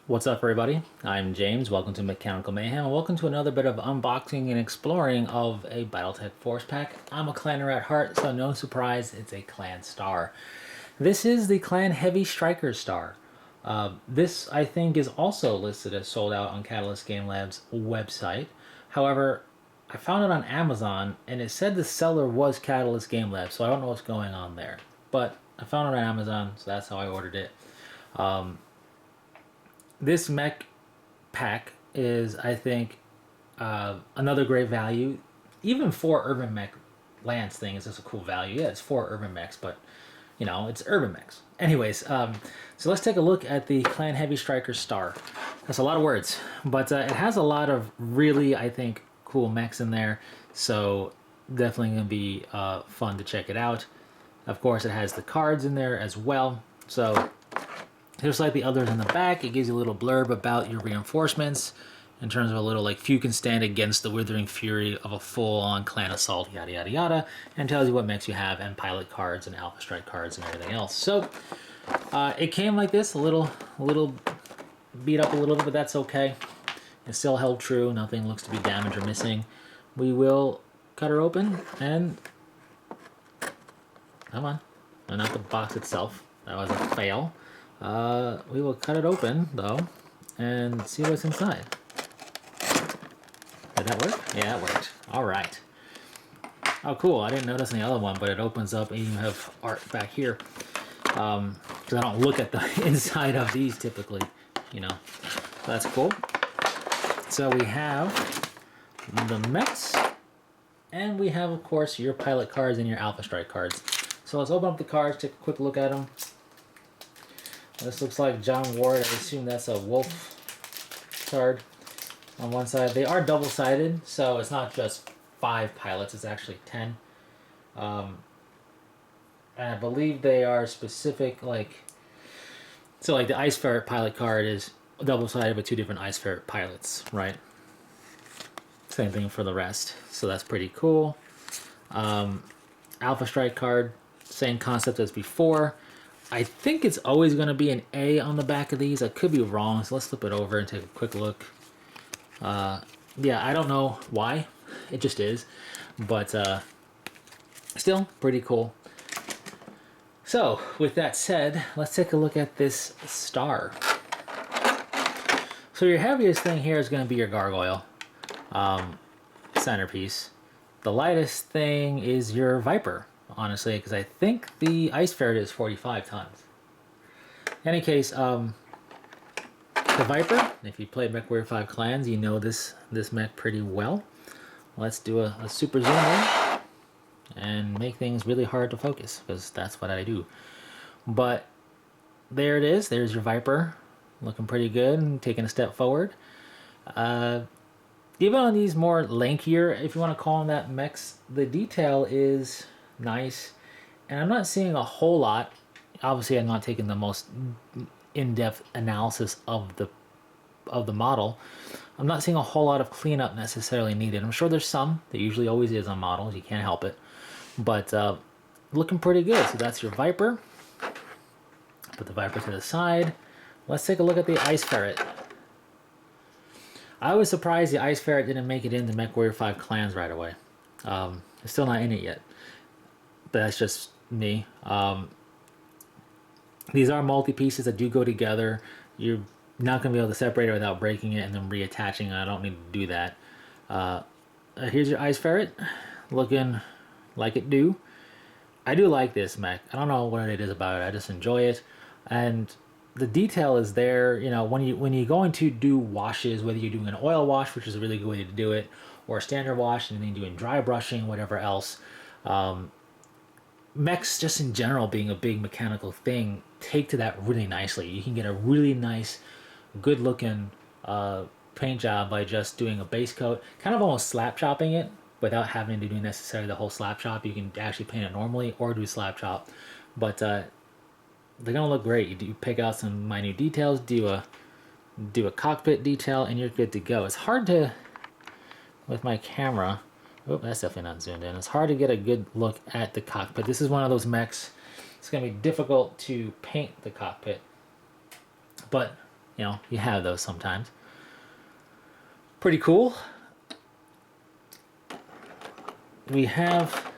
What's up, everybody? I'm James. Welcome to Mechanical Mayhem, and welcome to another bit of unboxing and exploring of a Battletech ForcePack. I'm a clanner at heart, so no surprise, it's a clan star. This is the Clan Heavy Striker star. This, I think, is also listed as sold out on Catalyst Game Lab's website. However, I found it on Amazon, and it said the seller was Catalyst Game Lab, so I don't know what's going on there. But I found it on Amazon, so that's how I ordered it. This mech pack is, I think, another great value. Even for Urban Mech Lance thing is just a cool value. Yeah, it's for Urban Mechs, but, you know, it's Urban Mechs. Anyways, so let's take a look at the Clan Heavy Striker Star. That's a lot of words, but it has a lot of really, I think, cool mechs in there. So definitely going to be fun to check it out. Of course, it has the cards in there as well. So just like the others in the back, it gives you a little blurb about your reinforcements in terms of a little like few can stand against the withering fury of a full-on clan assault, yada yada yada, and tells you what mechs you have and pilot cards and alpha strike cards and everything else. So it came like this, a little beat up a little bit, but that's okay. It's still held true. Nothing looks to be damaged or missing. We will cut her open and come on, and not the box itself. That was a fail. We will cut it open, though, and see what's inside. Did that work? Yeah, it worked. All right. Oh, cool. I didn't notice in the other one, but it opens up and you have art back here. Because I don't look at the inside of these typically, you know. So that's cool. So we have the mechs, and we have, of course, your pilot cards and your alpha strike cards. So let's open up the cards, take a quick look at them. This looks like John Ward. I assume that's a wolf card on one side. They are double-sided, so it's not just 5 pilots. It's actually 10. And I believe they are specific, like... So, like, the Ice Ferret pilot card is double-sided with 2 different Ice Ferret pilots, right? Same thing for the rest. So that's pretty cool. Alpha Strike card, same concept as before. I think it's always going to be an A on the back of these. I could be wrong, so let's flip it over and take a quick look. Yeah, I don't know why. It just is. But still, pretty cool. So, with that said, let's take a look at this star. So your heaviest thing here is going to be your gargoyle centerpiece. The lightest thing is your Viper, honestly, because I think the Ice Ferret is 45 tons. In any case, the Viper, if you played Mech Warrior 5 Clans, you know this mech pretty well. Let's do a super zoom in and make things really hard to focus, because that's what I do. But there it is. There's your Viper, looking pretty good and taking a step forward. Even on these more lankier, if you want to call them that, mechs, the detail is nice, and I'm not seeing a whole lot. Obviously, I'm not taking the most in-depth analysis of the model. I'm not seeing a whole lot of cleanup necessarily needed. I'm sure there's some. There usually always is on models. You can't help it. But looking pretty good. So that's your Viper. Put the Viper to the side. Let's take a look at the Ice Ferret. I was surprised the Ice Ferret didn't make it into Mech Warrior 5 Clans right away. It's still not in it yet. But that's just me. These are multi-pieces that do go together. You're not going to be able to separate it without breaking it and then reattaching it. I don't need to do that. Here's your Ice Ferret, looking like it do. I do like this mech. I don't know what it is about it. I just enjoy it. And the detail is there. You know, when you're going to do washes, whether you're doing an oil wash, which is a really good way to do it, or a standard wash, and then doing dry brushing, whatever else. Mechs, just in general, being a big mechanical thing, take to that really nicely. You can get a really nice, good-looking paint job by just doing a base coat, kind of almost slap chopping it without having to do necessarily the whole slap chop. You can actually paint it normally or do slap chop, but they're gonna look great. You pick out some minute details, do a cockpit detail, and you're good to go. It's hard to, with my camera. Oh, that's definitely not zoomed in. It's hard to get a good look at the cockpit. This is one of those mechs. It's going to be difficult to paint the cockpit. But You know, you have those sometimes. Pretty cool. We have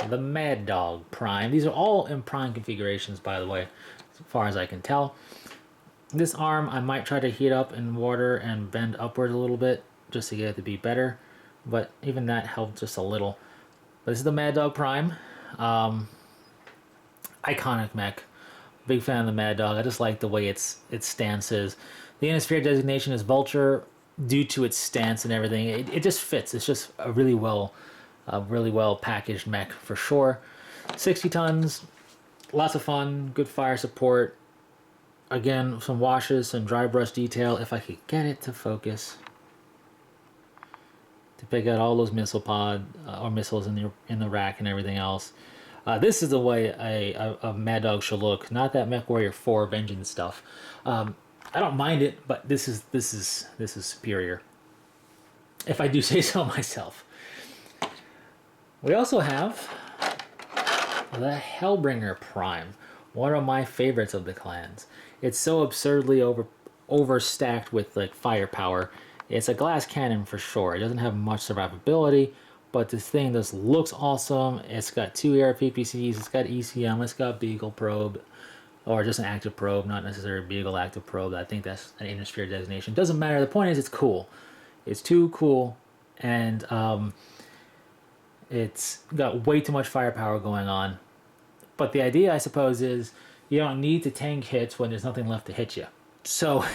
the Mad Dog Prime. These are all in Prime configurations, by the way, as far as I can tell. This arm, I might try to heat up in water and bend upward a little bit just to get it to be better, but even that helped just a little. But this is the Mad Dog Prime. Iconic mech. Big fan of the Mad Dog. I just like the way its stance is. The Innisphere designation is Vulture due to its stance and everything. It just fits. It's just a really well packaged mech for sure. 60 tons, lots of fun, good fire support. Again, some washes, some dry brush detail. If I could get it to focus, to pick out all those missile pod or missiles in the rack and everything else. This is the way a Mad Dog should look. Not that MechWarrior 4 Vengeance stuff. I don't mind it, but this is superior, if I do say so myself. We also have the Hellbringer Prime, one of my favorites of the clans. It's so absurdly overstacked with like firepower. It's a glass cannon for sure. It doesn't have much survivability, but this thing just looks awesome. It's got 2 AR PPCs, it's got ECM, it's got Beagle probe, or just an active probe, not necessarily Beagle active probe. I think that's an Innisphere designation. Doesn't matter. The point is, it's cool. It's too cool, and it's got way too much firepower going on. But the idea, I suppose, is you don't need to tank hits when there's nothing left to hit you. So,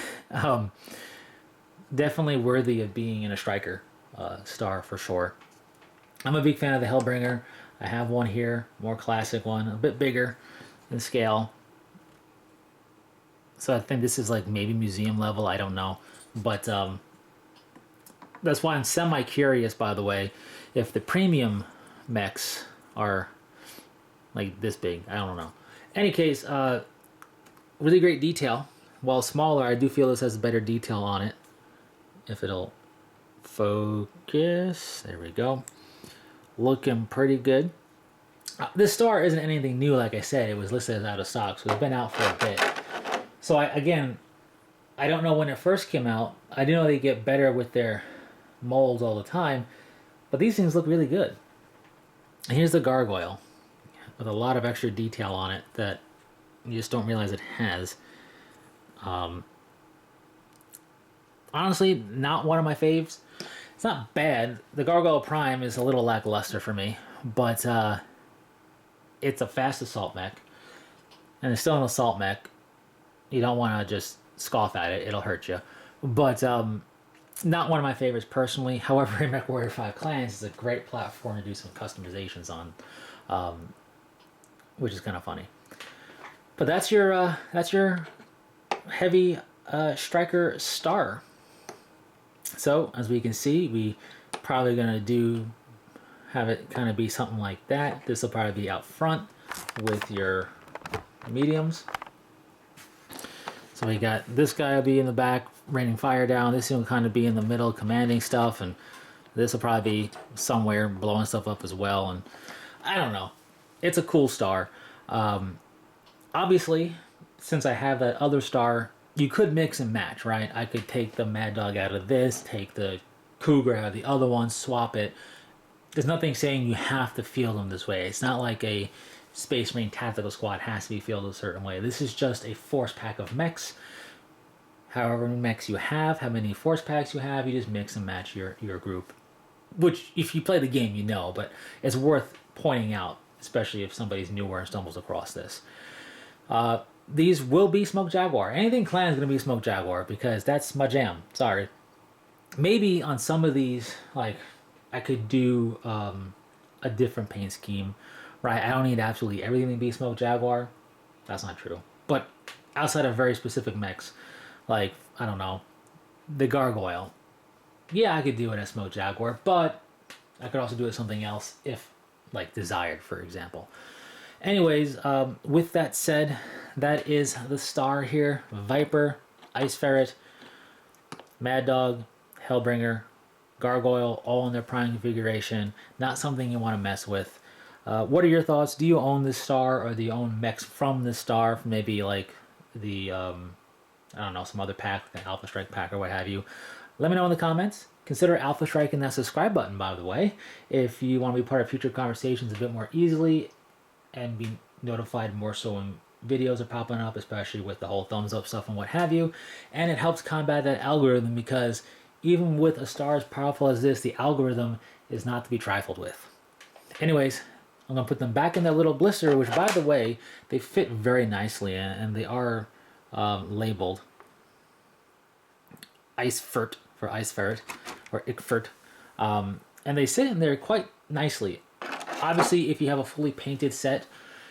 definitely worthy of being in a striker star for sure. I'm a big fan of the Hellbringer. I have one here, more classic one, a bit bigger in scale. So I think this is like maybe museum level, I don't know. But that's why I'm semi-curious, by the way, if the premium mechs are like this big. I don't know. Any case, really great detail. While smaller, I do feel this has better detail on it. If it'll focus. There we go. Looking pretty good. This star isn't anything new, like I said. It was listed as out of stock, so it's been out for a bit. So I don't know when it first came out. I do know they get better with their molds all the time, but these things look really good. And here's the gargoyle with a lot of extra detail on it that you just don't realize it has. Honestly, not one of my faves. It's not bad. The Gargoyle Prime is a little lackluster for me, but it's a fast assault mech, and it's still an assault mech. You don't want to just scoff at it; it'll hurt you. But not one of my favorites personally. However, in MechWarrior 5 Clans, it's a great platform to do some customizations on, which is kind of funny. But that's your heavy striker star. So as we can see, we probably gonna have it kind of be something like that. This will probably be out front with your mediums. So we got this guy will be in the back raining fire down. This will kind of be in the middle commanding stuff, and this will probably be somewhere blowing stuff up as well. And I don't know. It's a cool star. Obviously, since I have that other star, you could mix and match, right? I could take the Mad Dog out of this, take the Cougar out of the other one, swap it. There's nothing saying you have to field them this way. It's not like a Space Marine Tactical Squad has to be fielded a certain way. This is just a force pack of mechs. However many mechs you have, how many force packs you have, you just mix and match your group. Which, if you play the game, you know, but it's worth pointing out, especially if somebody's newer and stumbles across this. These will be Smoke Jaguar. Anything clan is going to be Smoke Jaguar because that's my jam. Sorry. Maybe on some of these, like, I could do a different paint scheme, right? I don't need absolutely everything to be Smoke Jaguar. That's not true. But outside of very specific mechs, like, I don't know, the Gargoyle. Yeah, I could do it as Smoke Jaguar, but I could also do it as something else if, like, desired, for example. Anyways, with that said, that is the star here. Viper, Ice Ferret, Mad Dog, Hellbringer, Gargoyle, all in their prime configuration. Not something you want to mess with. What are your thoughts? Do you own this star, or do you own mechs from this star? From maybe like the I don't know, some other pack, like an Alpha Strike pack or what have you. Let me know in the comments. Consider Alpha striking that subscribe button, by the way, if you want to be part of future conversations a bit more easily and be notified more so when videos are popping up, especially with the whole thumbs up stuff and what have you. And it helps combat that algorithm because even with a star as powerful as this, the algorithm is not to be trifled with. Anyways, I'm going to put them back in that little blister, which, by the way, they fit very nicely, and they are labeled Ice Fert for Ice Ferret, or Ickfert. And they sit in there quite nicely. Obviously, if you have a fully painted set,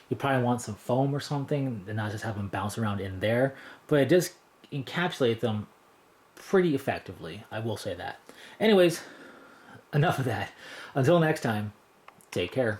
you probably want some foam or something, and not just have them bounce around in there. But it does encapsulate them pretty effectively, I will say that. Anyways, enough of that. Until next time, take care.